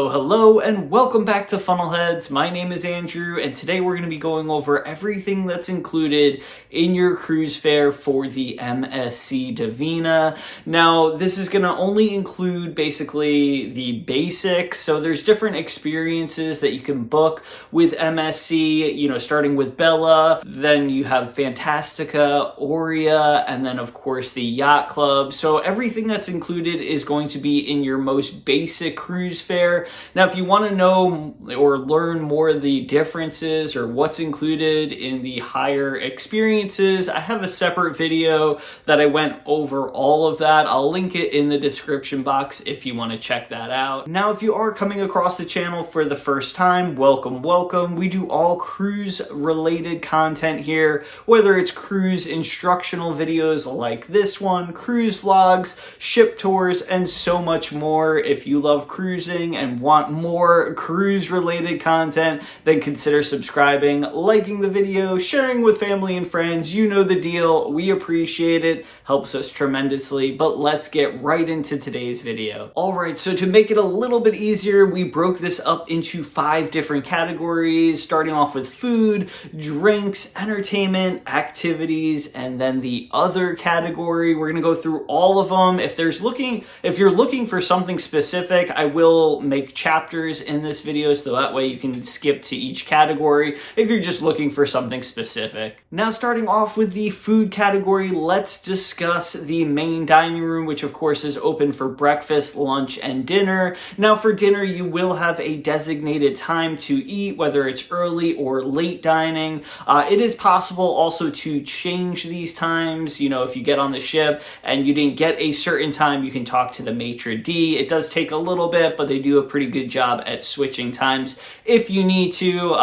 Hello, and welcome back to Funnelheads. My name is Andrew, and today we're going to be going over everything that's included in your cruise fare for the MSC Divina. Now, this is going to only include basically the basics, so there's different experiences that you can book with MSC, starting with Bella, then you have Fantastica, Aurea, and then of course the Yacht Club. So everything that's included is going to be in your most basic cruise fare. Now, if you want to know or learn more of the differences or what's included in the higher experiences, I have a separate video that I went over all of that. I'll link it in the description box if you want to check that out. Now, if you are coming across the channel for the first time, welcome. We do all cruise related content here, whether it's cruise instructional videos like this one, cruise vlogs, ship tours, and so much more. If you love cruising and want more cruise related content, then consider subscribing, liking the video, sharing with family and friends. You know the deal. We appreciate it. Helps us tremendously. But let's get right into today's video. Alright, so to make it a little bit easier, we broke this up into 5 different categories, starting off with food, drinks, entertainment, activities, and then the other category. We're going to go through all of them. If you're looking for something specific, I will make chapters in this video so that way you can skip to each category if you're just looking for something specific. Now, starting off with the food category, let's discuss the main dining room, which of course is open for breakfast, lunch, and dinner. Now, for dinner, you will have a designated time to eat, whether it's early or late dining. It is possible also to change these times. If you get on the ship and you didn't get a certain time, you can talk to the maitre d'. It does take a little bit, but they do a pretty good job at switching times if you need to.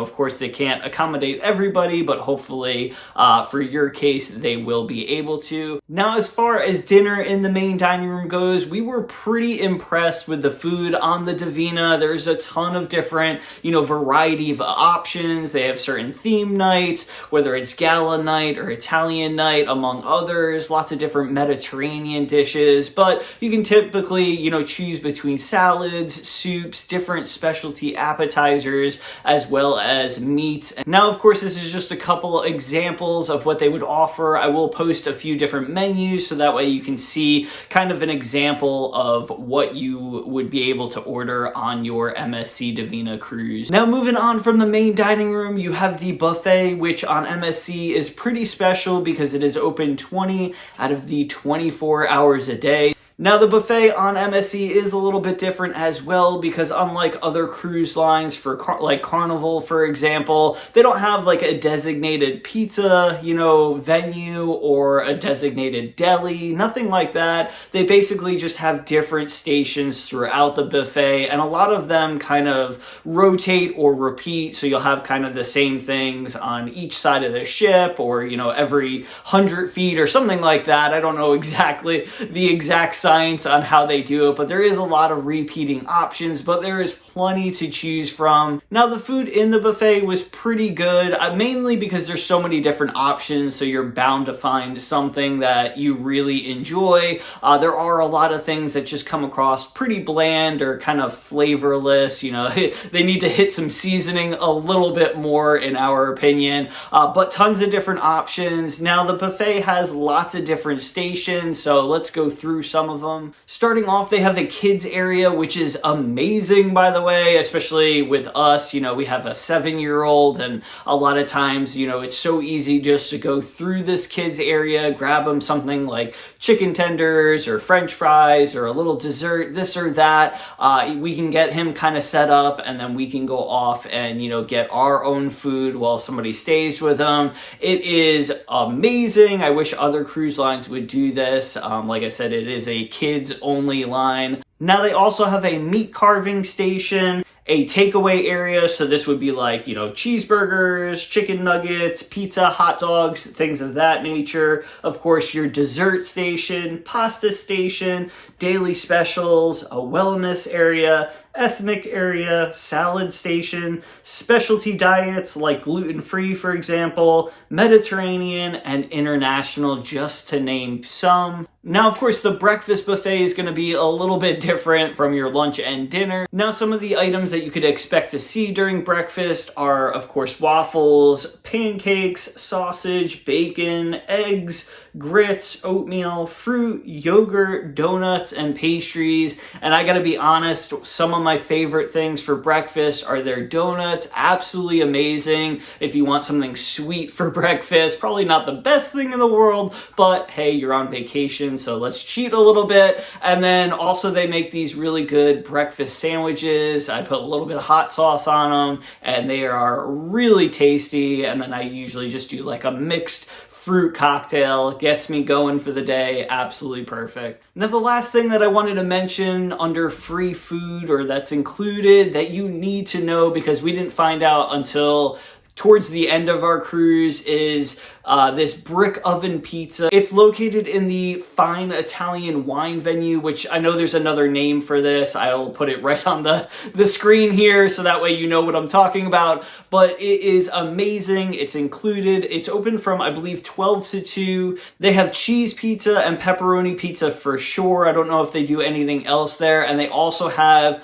Of course, they can't accommodate everybody, but hopefully for your case, they will be able to. Now, as far as dinner in the main dining room goes, we were pretty impressed with the food on the Divina. There's a ton of different, variety of options. They have certain theme nights, whether it's gala night or Italian night, among others, lots of different Mediterranean dishes, but you can typically, choose between salads, soups, different specialty appetizers, as well as meats. Now, of course, this is just a couple examples of what they would offer. I will post a few different menus so that way you can see kind of an example of what you would be able to order on your MSC Divina cruise. Now, moving on from the main dining room, you have the buffet, which on MSC is pretty special because it is open 20 out of the 24 hours a day. Now, the buffet on MSC is a little bit different as well because unlike other cruise lines for like Carnival, for example, they don't have like a designated pizza, venue or a designated deli, nothing like that. They basically just have different stations throughout the buffet, and a lot of them kind of rotate or repeat, so you'll have kind of the same things on each side of the ship or, every 100 feet or something like that. I don't know exactly the exact science on how they do it, but there is a lot of repeating options, but there is plenty to choose from. Now, the food in the buffet was pretty good, mainly because there's so many different options, so you're bound to find something that you really enjoy. There are a lot of things that just come across pretty bland or kind of flavorless. They need to hit some seasoning a little bit more, in our opinion, but tons of different options. Now, the buffet has lots of different stations, so let's go through some of them. Starting off, they have the kids area, which is amazing, by the way, especially with us. We have a 7-year-old, and a lot of times, it's so easy just to go through this kids area, grab them something like chicken tenders or French fries or a little dessert, this or that. We can get him kind of set up, and then we can go off and, get our own food while somebody stays with him. It is amazing. I wish other cruise lines would do this. Like I said, it is a kids only line. Now, they also have a meat carving station, a takeaway area, so this would be like, cheeseburgers, chicken nuggets, pizza, hot dogs, things of that nature. Of course, your dessert station, pasta station, daily specials, a wellness area, ethnic area, salad station, specialty diets like gluten-free, for example, Mediterranean, and international, just to name some. Now, of course, the breakfast buffet is going to be a little bit different from your lunch and dinner. Now, some of the items that you could expect to see during breakfast are, of course, waffles, pancakes, sausage, bacon, eggs, grits, oatmeal, fruit, yogurt, donuts, and pastries. And I gotta be honest, some of my favorite things for breakfast are their donuts. Absolutely amazing. If you want something sweet for breakfast, probably not the best thing in the world, but hey, you're on vacation, so let's cheat a little bit. And then also they make these really good breakfast sandwiches. I put a little bit of hot sauce on them, and they are really tasty. And then I usually just do like a mixed fruit cocktail, gets me going for the day. Absolutely perfect. Now, the last thing that I wanted to mention under free food, or that's included, that you need to know because we didn't find out until towards the end of our cruise, is this brick oven pizza. It's located in the Fine Italian Wine Venue, which I know there's another name for this. I'll put it right on the screen here so that way you know what I'm talking about. But it is amazing. It's included. It's open from, I believe, 12 to 2. They have cheese pizza and pepperoni pizza for sure. I don't know if they do anything else there. And they also have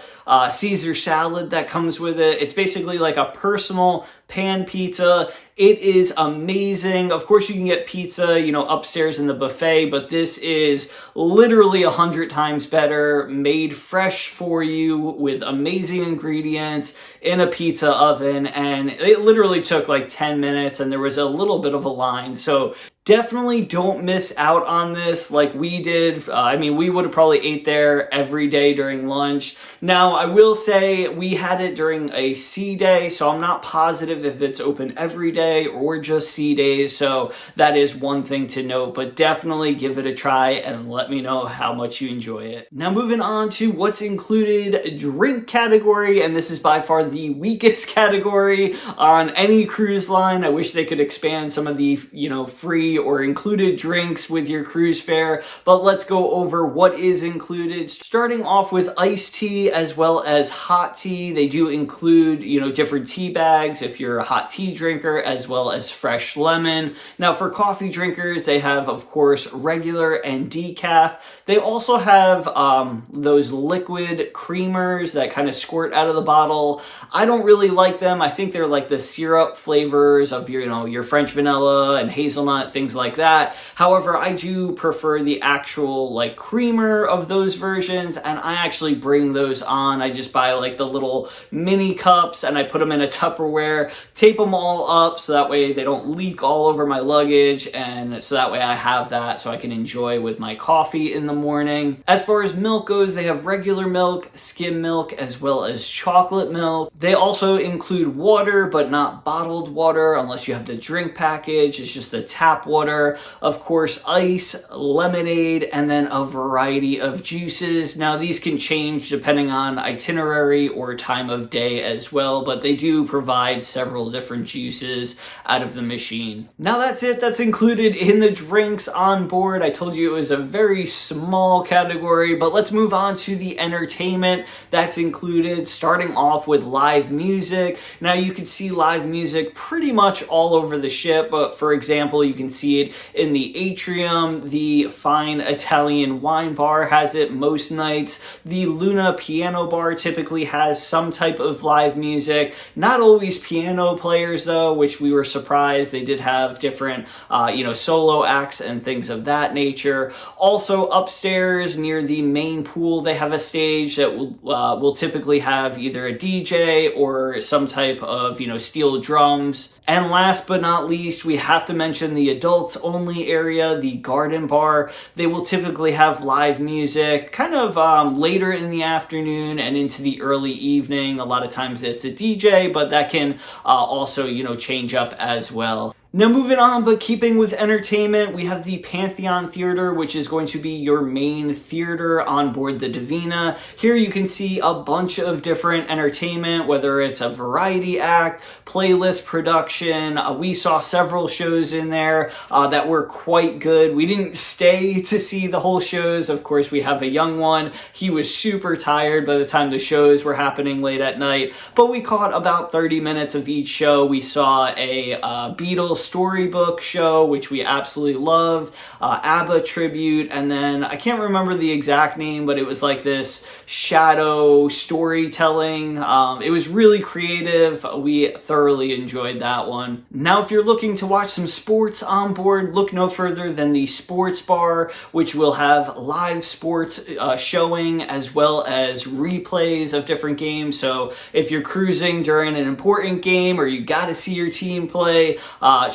Caesar salad that comes with it. It's basically like a personal pan pizza. It is amazing. Of course, you can get pizza, upstairs in the buffet, but this is literally 100 times better, made fresh for you with amazing ingredients in a pizza oven. And it literally took like 10 minutes and there was a little bit of a line. So definitely don't miss out on this like we did. We would have probably ate there every day during lunch. Now, I will say we had it during a C day, so I'm not positive if it's open every day or just C days. So that is one thing to note, but definitely give it a try and let me know how much you enjoy it. Now, moving on to what's included drink category, and this is by far the weakest category on any cruise line. I wish they could expand some of the, free or included drinks with your cruise fare, but let's go over what is included. Starting off with iced tea as well as hot tea. They do include, different tea bags if you're a hot tea drinker, as well as fresh lemon. Now, for coffee drinkers, they have, of course, regular and decaf. They also have those liquid creamers that kind of squirt out of the bottle. I don't really like them. I think they're like the syrup flavors of your French vanilla and hazelnut, things like that. However, I do prefer the actual like creamer of those versions, and I actually bring those on. I just buy like the little mini cups and I put them in a Tupperware, tape them all up so that way they don't leak all over my luggage, and so that way I have that so I can enjoy with my coffee in the morning. As far as milk goes, they have regular milk, skim milk, as well as chocolate milk. They also include water, but not bottled water unless you have the drink package. It's just the tap water. Of course, ice, lemonade, and then a variety of juices. Now, these can change depending on itinerary or time of day as well, but they do provide several different juices out of the machine. Now, that's it. That's included in the drinks on board. I told you it was a very small category, but let's move on to the entertainment that's included, starting off with live music. Now, you can see live music pretty much all over the ship, but for example, you can see it in the atrium. The Fine Italian Wine Bar has it most nights. The Luna Piano Bar typically has some type of live music. Not always piano players though, which we were surprised. They did have different, solo acts and things of that nature. Also upstairs near the main pool, they have a stage that will typically have either a DJ or some type of, steel drums. And last but not least, we have to mention the adults only area, the garden bar. They will typically have live music kind of later in the afternoon and into the early evening. A lot of times it's a DJ, but that can also, change up as well. Now moving on, but keeping with entertainment, we have the Pantheon Theater, which is going to be your main theater on board the Divina. Here you can see a bunch of different entertainment, whether it's a variety act, playlist production. We saw several shows in there that were quite good. We didn't stay to see the whole shows. Of course, we have a young one. He was super tired by the time the shows were happening late at night, but we caught about 30 minutes of each show. We saw a Beatles storybook show, which we absolutely loved, ABBA tribute, and then I can't remember the exact name, but it was like this shadow storytelling. It was really creative. We thoroughly enjoyed that one. Now, if you're looking to watch some sports on board, look no further than the sports bar, which will have live sports showing as well as replays of different games. So if you're cruising during an important game or you got to see your team play,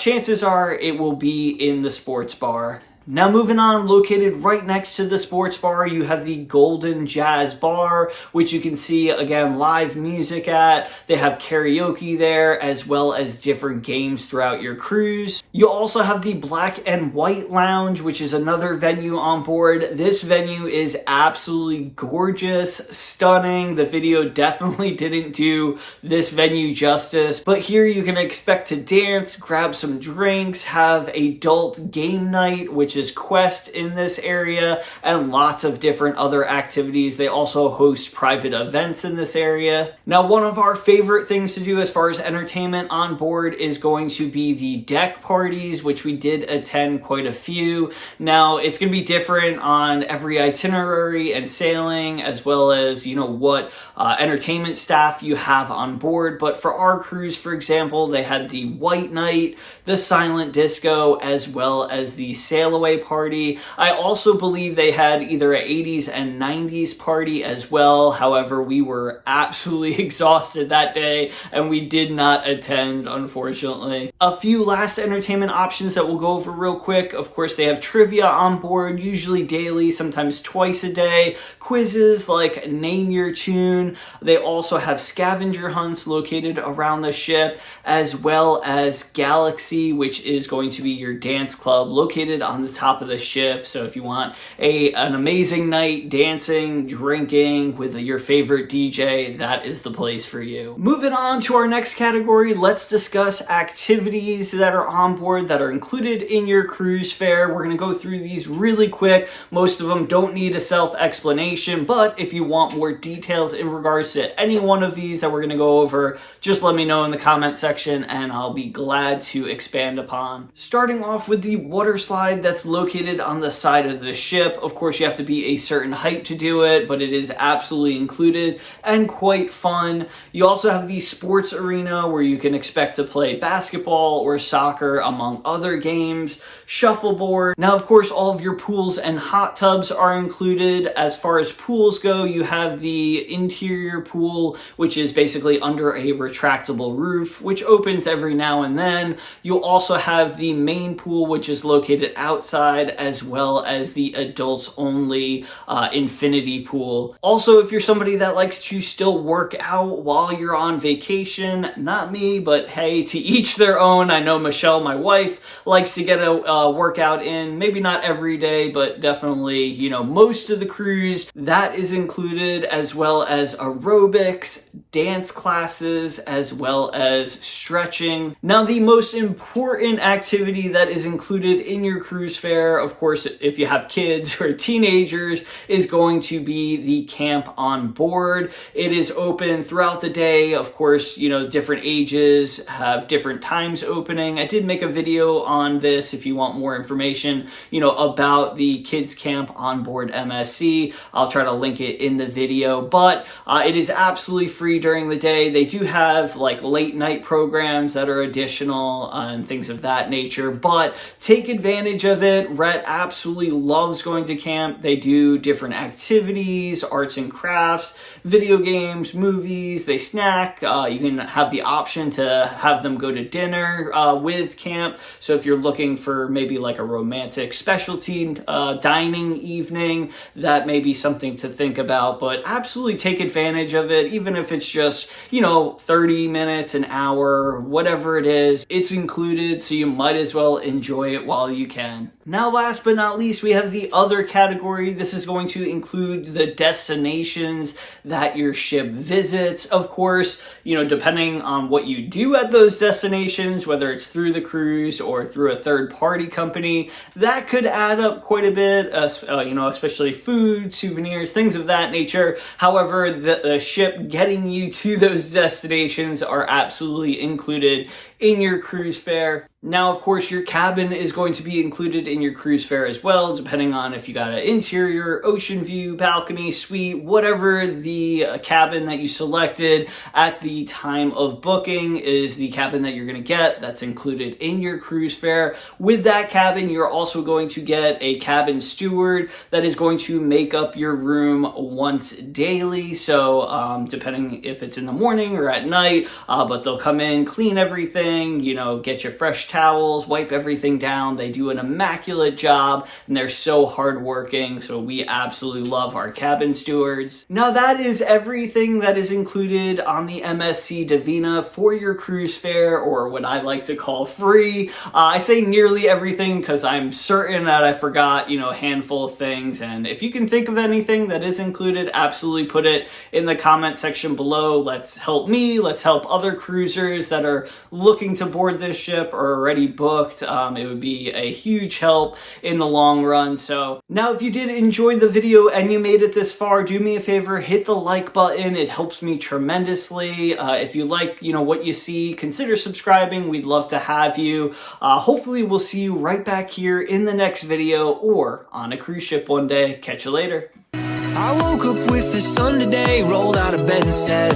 chances are it will be in the sports bar. Now moving on, located right next to the sports bar, you have the Golden Jazz Bar, which you can see, again, live music at. They have karaoke there, as well as different games throughout your cruise. You also have the Black and White Lounge, which is another venue on board. This venue is absolutely gorgeous, stunning. The video definitely didn't do this venue justice, but here you can expect to dance, grab some drinks, have adult game night, which is Quest in this area, and lots of different other activities. They also host private events in this area. Now, one of our favorite things to do as far as entertainment on board is going to be the deck parties, which we did attend quite a few. Now, it's going to be different on every itinerary and sailing, as well as, you know, what entertainment staff you have on board. But for our cruise, for example, they had the White Night, the Silent Disco, as well as the Sail Away party. I also believe they had either an 80s and 90s party as well. However, we were absolutely exhausted that day and we did not attend, unfortunately. A few last entertainment options that we'll go over real quick. Of course, they have trivia on board, usually daily, sometimes twice a day. Quizzes like Name Your Tune. They also have scavenger hunts located around the ship, as well as Galaxy, which is going to be your dance club located on the top of the ship. So if you want an amazing night dancing, drinking with your favorite DJ, that is the place for you. Moving on to our next category, let's discuss activities that are on board that are included in your cruise fare. We're going to go through these really quick. Most of them don't need a self-explanation, but if you want more details in regards to any one of these that we're going to go over, just let me know in the comment section and I'll be glad to expand upon. Starting off with the water slide that's located on the side of the ship. Of course, you have to be a certain height to do it, but it is absolutely included and quite fun. You also have the sports arena where you can expect to play basketball or soccer among other games. Shuffleboard. Now, of course, all of your pools and hot tubs are included. As far as pools go, you have the interior pool, which is basically under a retractable roof, which opens every now and then. You'll also have the main pool, which is located outside, as well as the adults only infinity pool. Also, if you're somebody that likes to still work out while you're on vacation, not me, but hey, to each their own. I know Michelle, my wife, likes to get a workout in, maybe not every day, but definitely, you know, most of the cruise. That is included, as well as aerobics, dance classes, as well as stretching. Now, the most important activity that is included in your cruise fare, of course, if you have kids or teenagers, is going to be the camp on board. It is open throughout the day. Of course, you know, different ages have different times opening. I did make a video on this if you want more information, you know, about the kids camp on board MSC. I'll try to link it in the video, but it is absolutely free during the day. They do have like late night programs that are additional and things of that nature, but take advantage of it. it. Rhett absolutely loves going to camp. They do different activities, arts and crafts, video games, movies, they snack. You can have the option to have them go to dinner with camp. So if you're looking for maybe like a romantic specialty dining evening, that may be something to think about. But absolutely take advantage of it, even if it's just, 30 minutes, an hour, whatever it is. It's included, so you might as well enjoy it while you can. Now, last but not least, we have the other category. This is going to include the destinations that your ship visits. Of course, depending on what you do at those destinations, whether it's through the cruise or through a third-party company, that could add up quite a bit, especially food, souvenirs, things of that nature. However, the ship getting you to those destinations are absolutely included in your cruise fare. Now, of course, your cabin is going to be included in your cruise fare as well, depending on if you got an interior, ocean view, balcony, suite, whatever the cabin that you selected at the time of booking is the cabin that you're going to get. That's included in your cruise fare. With that cabin, you're also going to get a cabin steward that is going to make up your room once daily. So, depending if it's in the morning or at night, but they'll come in, clean everything, get your fresh towels, wipe everything down. They do an immaculate job and they're so hardworking. So we absolutely love our cabin stewards. Now that is everything that is included on the MSC Divina for your cruise fare, or what I like to call free. I say nearly everything because I'm certain that I forgot, a handful of things. And if you can think of anything that is included, absolutely put it in the comment section below. Let's help me. Let's help other cruisers that are looking to board this ship or already booked. It would be a huge help in the long run. So now, if you did enjoy the video and you made it this far, do me a favor, hit the like button. It helps me tremendously. If you like, what you see, consider subscribing. We'd love to have you. Hopefully we'll see you right back here in the next video or on a cruise ship one day. Catch you later. I woke up with the sun today, rolled out of bed and said,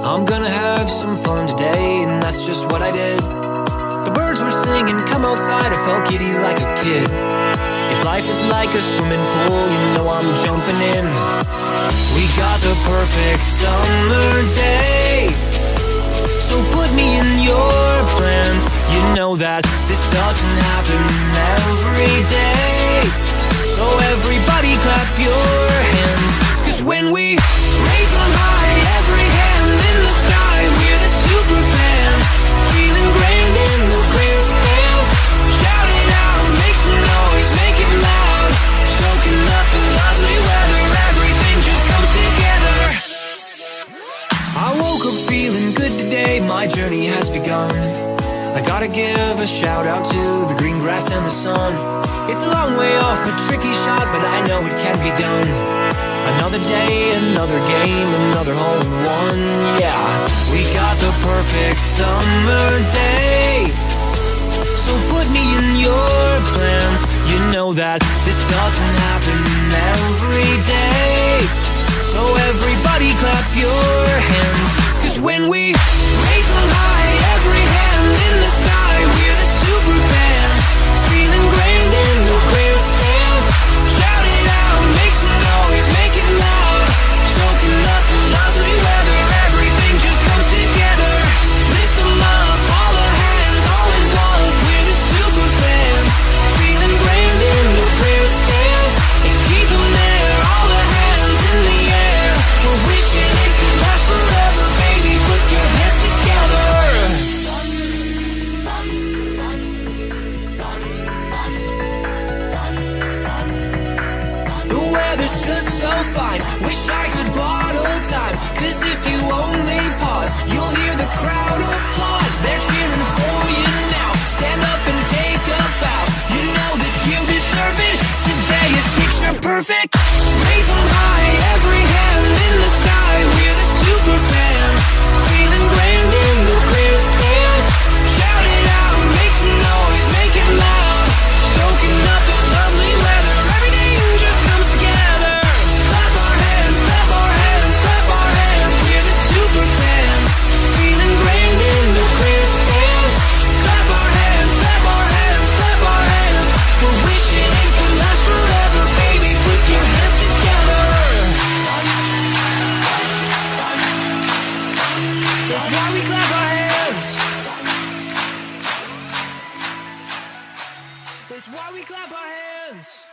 I'm gonna have some fun today, and that's just what I did. The birds were singing, come outside, I felt giddy like a kid. If life is like a swimming pool, I'm jumping in. We got the perfect summer day, so put me in your plans. You know that this doesn't happen every day. So everybody clap your hands, 'cause when we raise on high, every hand in the sky, we're the super fans, feeling grand in the grandstands. Shout it out, make some noise, make it loud, soaking up the lovely weather, everything just comes together. I woke up feeling good today, my journey has begun. I gotta give a shout out to the green grass and the sun. It's a long way off, a tricky shot, but I know it can be done. Another day, another game, another hole in one. Yeah, we got the perfect summer day, so put me in your plans. You know that this doesn't happen every day. So everybody clap your hands, 'cause when we raise on high, every hand in the sky, we're the super fans, feeling grand in the grandstands. Shout it out, make some noise, make it loud, soaking up the lovely weather, everything just comes together. Lift them up, all the hands, all at once, we're the super fans, feeling grand in the grandstands, and keep them there, all the hands in the air. We're wishing it could last forever, baby, put your hands together. The weather's just so fine, wish I could bottle time, 'cause if you only pause, you'll hear the crowd applaud. They're cheering for you now, stand up and take a bow. You know that you deserve it, today is picture perfect. Raise on high, every hand in the sky, we're the super fans, feeling grand in the grandstands. Shout it out, make some noise, make it loud, soaking up the lovely weather, everything just comes together. Clap our hands, clap our hands, clap our hands, we're the super fans, friends.